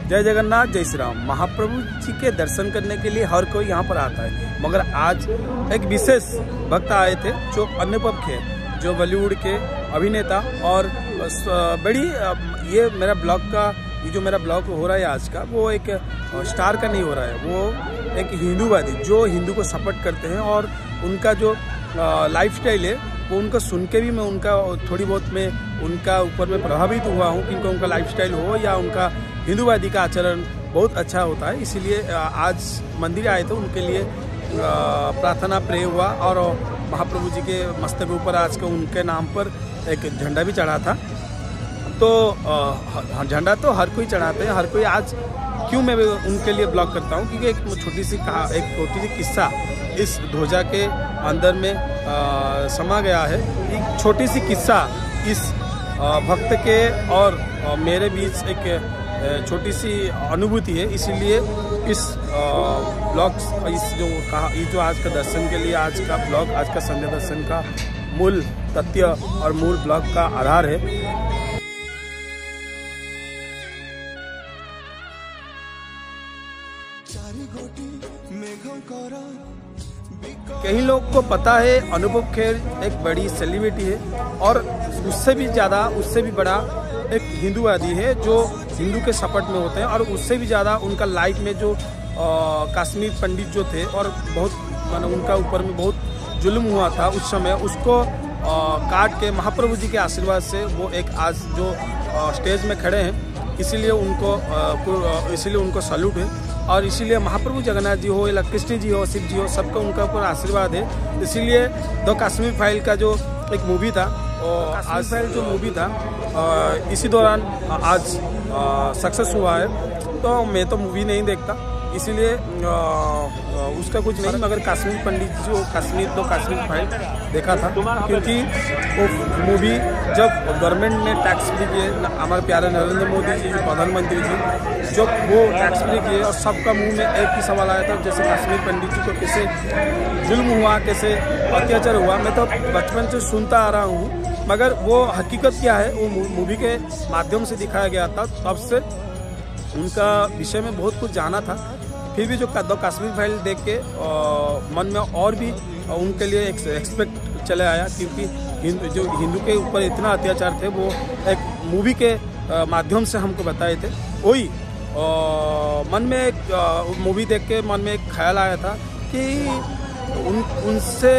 जय जगन्नाथ, जय श्री राम। महाप्रभु जी के दर्शन करने के लिए हर कोई यहाँ पर आता है, मगर आज एक विशेष भक्त आए थे जो अनुपम खेर, जो बॉलीवुड के अभिनेता और बड़ी ये मेरा ब्लॉग हो रहा है आज का, वो एक स्टार का नहीं हो रहा है, वो एक हिंदूवादी जो हिंदू को सपोर्ट करते हैं और उनका जो लाइफस्टाइल है वो उनका सुन के भी मैं उनका थोड़ी बहुत मैं उनका ऊपर में प्रभावित हुआ हूँ कि उनका लाइफस्टाइल हो या उनका हिंदूवादी का आचरण बहुत अच्छा होता है। इसीलिए आज मंदिर आए थे, उनके लिए प्रार्थना प्रे हुआ और महाप्रभु जी के मस्तक ऊपर आज के उनके नाम पर एक झंडा भी चढ़ा था। तो झंडा तो हर कोई चढ़ाते हैं, हर कोई। आज क्यों मैं उनके लिए ब्लॉग करता हूँ, क्योंकि एक छोटी सी किस्सा इस ध्वजा के अंदर में समा गया है। एक छोटी सी किस्सा इस भक्त के और मेरे बीच एक छोटी सी अनुभूति है। इसीलिए इस ब्लॉग ये जो आज का दर्शन के लिए आज का ब्लॉग, आज का संध्या दर्शन का मूल तथ्य और मूल ब्लॉग का आधार है। कई लोग को पता है अनुपम खेर एक बड़ी सेलिब्रिटी है और उससे भी बड़ा एक हिंदूवादी है जो हिंदू के सपोर्ट में होते हैं, और उससे भी ज़्यादा उनका लाइफ में जो कश्मीर पंडित जो थे और बहुत उनका ऊपर में बहुत जुल्म हुआ था उस समय, उसको काट के महाप्रभु जी के आशीर्वाद से वो एक आज जो स्टेज में खड़े हैं, इसीलिए उनको सैल्यूट है। और इसीलिए महाप्रभु जगन्नाथ जी हो या कृष्ण जी हो, शिव जी हो, सबका उनका ऊपर आशीर्वाद है। इसीलिए द कश्मीर फाइल का जो एक मूवी था, आज फाइल जो मूवी था इसी दौरान आज सक्सेस हुआ है। तो मैं तो मूवी नहीं देखता, इसीलिए उसका कुछ नहीं, मगर कश्मीर पंडित जी जो कश्मीर फाइल देखा था, क्योंकि वो मूवी जब गवर्नमेंट ने टैक्स फ्री किए, हमारे प्यारे नरेंद्र मोदी जी जो प्रधानमंत्री जी जब वो टैक्स फ्री किए और सबका मुंह में एक ही सवाल आया था, जैसे कश्मीर पंडित जी को कैसे जुल्म हुआ, कैसे अत्याचार हुआ। मैं तो बचपन से सुनता आ रहा हूँ, मगर वो हकीकत क्या है वो मूवी के माध्यम से दिखाया गया था। तब से उनका विषय में बहुत कुछ जाना था। फिर भी जो कश्मीर फाइल देख के मन में और भी उनके लिए एक एक्सपेक्ट चले आया, क्योंकि हिंदू के ऊपर इतना अत्याचार थे वो एक मूवी के माध्यम से हमको बताए थे। वही मन में एक मूवी देख के मन में एक ख्याल आया था कि उनसे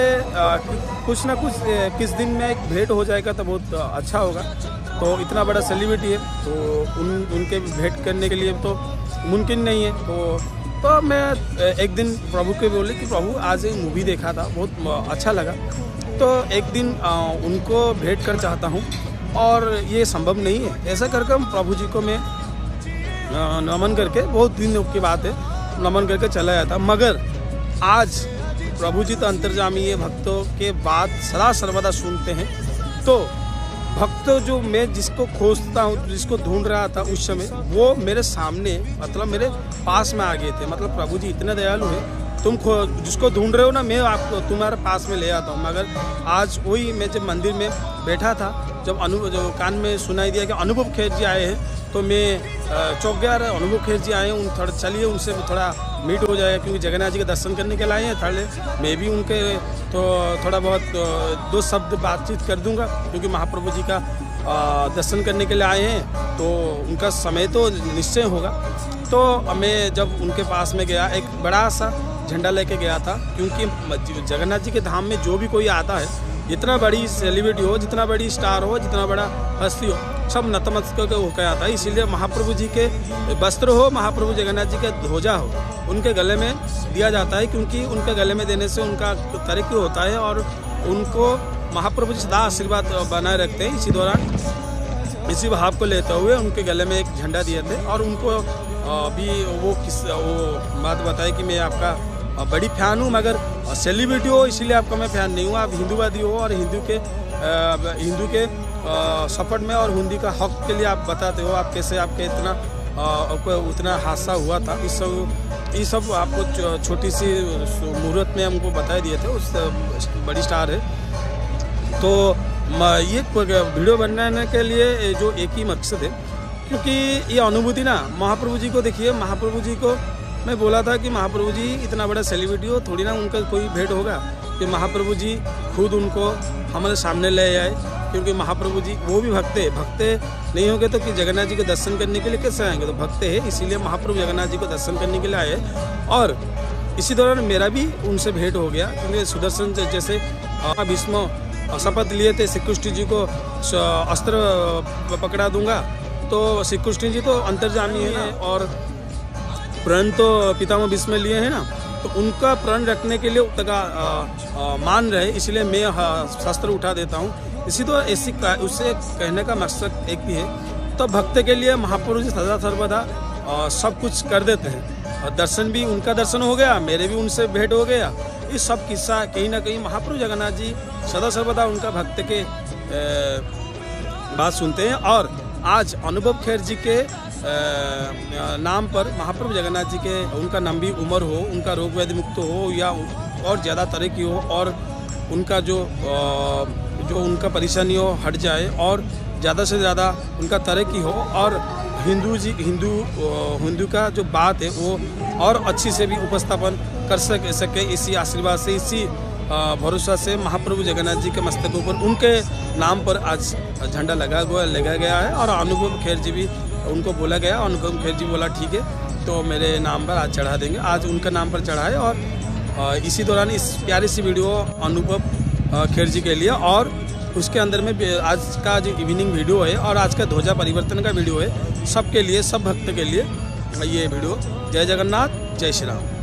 कुछ ना कुछ किस दिन में एक भेंट हो जाएगा तो बहुत अच्छा होगा। तो इतना बड़ा सेलिब्रिटी है तो उनके भेंट करने के लिए तो मुमकिन नहीं है। तो मैं एक दिन प्रभु के बोले कि प्रभु आज एक मूवी देखा था, बहुत अच्छा लगा, तो एक दिन उनको भेंट कर चाहता हूँ, और ये संभव नहीं है। ऐसा करके हम प्रभु जी को मैं नमन करके, बहुत दिन की बात है, नमन करके चला आया था। मगर आज प्रभु जी तो अंतर्जामी है, भक्तों के बात सदा सर्वदा सुनते हैं। तो भक्त जो मैं जिसको खोजता हूँ, जिसको ढूंढ रहा था उस समय, वो मेरे सामने मतलब मेरे पास में आ गए थे। मतलब प्रभु जी इतने दयालु हैं, तुम जिसको ढूंढ रहे हो ना, मैं आपको तुम्हारे पास में ले आता हूँ। मगर आज वही मैं जब मंदिर में बैठा था, जब जो कान में सुनाई दिया कि अनुपम खेर जी आए हैं, तो मैं चौंक गया। अनुपम खेर जी आए हैं, थोड़ा चलिए उनसे थोड़ा मीट हो जाएगा, क्योंकि जगन्नाथ जी के दर्शन करने के लिए आए हैं। थोड़े मैं भी उनके तो थोड़ा बहुत दो शब्द बातचीत कर दूंगा, क्योंकि महाप्रभु जी का दर्शन करने के लिए आए हैं, तो उनका समय तो निश्चय होगा। तो मैं जब उनके पास में गया, एक बड़ा सा झंडा लेके गया था, क्योंकि जगन्नाथ जी के धाम में जो भी कोई आता है, जितना बड़ी सेलिब्रिटी हो, जितना बड़ी स्टार हो, जितना बड़ा हस्ती हो, सब नतमस्तक होकर आता है। इसीलिए महाप्रभु जी के वस्त्र हो, महाप्रभु जगन्नाथ जी के ध्वजा हो, उनके गले में दिया जाता है, क्योंकि उनके गले में देने से उनका तरक्की होता है और उनको महाप्रभु जी सदा आशीर्वाद बनाए रखते हैं। इसी दौरान इसी भाव को लेते हुए उनके गले में एक झंडा दिए थे, और उनको भी वो बात बताई कि मैं आपका बड़ी फैन हूँ, मगर सेलिब्रिटी हो इसीलिए आपका मैं फैन नहीं हूँ, आप हिंदूवादी हो और हिंदू के सपोर्ट में और हिंदी का हक के लिए आप बताते हो। आप कैसे आपके आपको उतना हादसा हुआ था, ये सब आपको छोटी सी मुहूर्त में हमको बता दिए थे। उस बड़ी स्टार है, तो ये वीडियो बनाने के लिए जो एक ही मकसद है क्योंकि ये अनुभूति ना महाप्रभु जी को देखिए, महाप्रभु जी को मैं बोला था कि महाप्रभु जी इतना बड़ा सेलिब्रिटी हो, थोड़ी ना उनका कोई भेंट होगा कि महाप्रभु जी खुद उनको हमारे सामने ले आए, क्योंकि महाप्रभु जी वो भी भक्त नहीं होंगे तो कि जगन्नाथ जी के दर्शन करने के लिए कैसे आएंगे, तो भक्त है, इसीलिए महाप्रभु जगन्नाथ जी को दर्शन करने के लिए आए। और इसी दौरान मेरा भी उनसे भेंट हो गया, क्योंकि सुदर्शन जैसे भीष्म शपथ लिए थे श्री कृष्ण जी को अस्त्र पकड़ा दूंगा, तो श्री कृष्ण जी तो अंतर्जामी है और प्रण तो पितामह भीष्म लिए हैं ना, तो उनका प्रण रखने के लिए मान रहे, इसलिए मैं शस्त्र उठा देता हूँ। इसी तो ऐसी उससे कहने का मकसद एक ही है, तो भक्त के लिए महाप्रभु जी सदा सर्वदा सब कुछ कर देते हैं, और दर्शन भी उनका दर्शन हो गया, मेरे भी उनसे भेंट हो गया। ये सब किस्सा कहीं ना कहीं महाप्रभु जगन्नाथ जी सदा सर्वदा उनका भक्त के बात सुनते हैं। और आज अनुभव खेर जी के नाम पर महाप्रभु जगन्नाथ जी के उनका लंबी उम्र हो, उनका रोग व्याधि मुक्त हो या और ज़्यादा तरह की हो, और उनका जो उनका परेशानी हो हट जाए, और ज़्यादा से ज़्यादा उनका तरक्की हो, और हिंदू का जो बात है वो और अच्छी से भी उपस्थापन कर सके। इसी आशीर्वाद से, इसी भरोसा से महाप्रभु जगन्नाथ जी के मस्तक ऊपर उनके नाम पर आज झंडा लगा गया है। और अनुभव खेर जी भी उनको बोला गया, अनुभव खेर जी बोला ठीक है तो मेरे नाम पर आज चढ़ा देंगे, आज उनका नाम पर चढ़ाए। और इसी दौरान इस प्यारी सी वीडियो अनुभव खेर जी के लिए, और उसके अंदर में आज का जो इवनिंग वीडियो है और आज का ध्वजा परिवर्तन का वीडियो है, सबके लिए, सब भक्त के लिए ये वीडियो। जय जगन्नाथ, जय श्री राम।